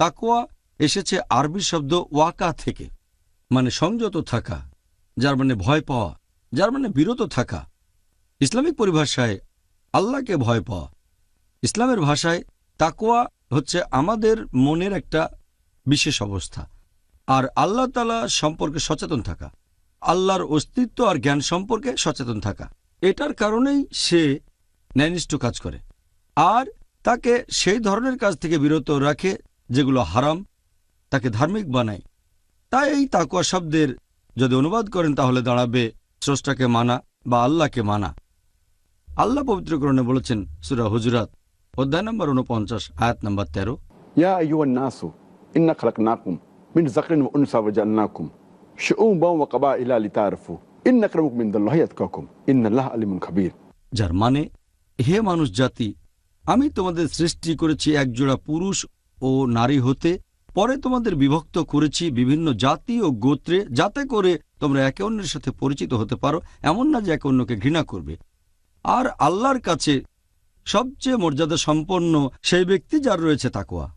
তাকওয়া এসেছে আরবি শব্দ ওয়াকা থেকে, মানে সংযত থাকা, যার মানে ভয় পাওয়া, যার মানে বিরত থাকা। ইসলামিক পরিভাষায় আল্লাহকে ভয় পাওয়া। ইসলামের ভাষায় তাকওয়া হচ্ছে আমাদের মনের একটা বিশেষ অবস্থা, আর আল্লাহ তাআলা সম্পর্কে সচেতন থাকা, আল্লাহর অস্তিত্ব আর জ্ঞান সম্পর্কে সচেতন থাকা। এটার কারণেই সে ন্যায়নিষ্ঠ কাজ করে আর তাকে সেই ধরনের কাজ থেকে বিরত রাখে যেগুলো হারাম, তাকে ধার্মিক বানায়। তাই এই তাকওয়া শব্দের যদি অনুবাদ করেন তাহলে দাঁড়াবে স্রষ্টাকে মানা বা আল্লাহকে মানা। আল্লাহ পবিত্রকরণে বলেছেন সূরা হুজুরাত অধ্যায় নম্বর 49 আয়াত নম্বর 13, ইয়া আইয়ুহান নাসু ইন্না খালাকনাকুম মিন যাকরিন ওয়া উনসা ওয়া জাআলনাকুম শুউবান ওয়া কাবাইলা লিতাআরাফু ইন্না আকরামাকুম ইনদাল্লাহি আতকাকুম ইন্নাল্লাহা আলিমুন খাবীর। যার মানে, হে মানুষ জাতি, আমি তোমাদের সৃষ্টি করেছি একজোড়া পুরুষ ও নারী হতে, পরে তোমাদের বিভক্ত করেছি বিভিন্ন জাতি ও গোত্রে, যাতে করে তোমরা একে অন্যের সাথে পরিচিত হতে পারো, এমন না যে একে অন্যকে ঘৃণা করবে। আর আল্লাহর কাছে সবচেয়ে মর্যাদা সম্পন্ন সেই ব্যক্তি যার রয়েছে তাকওয়া।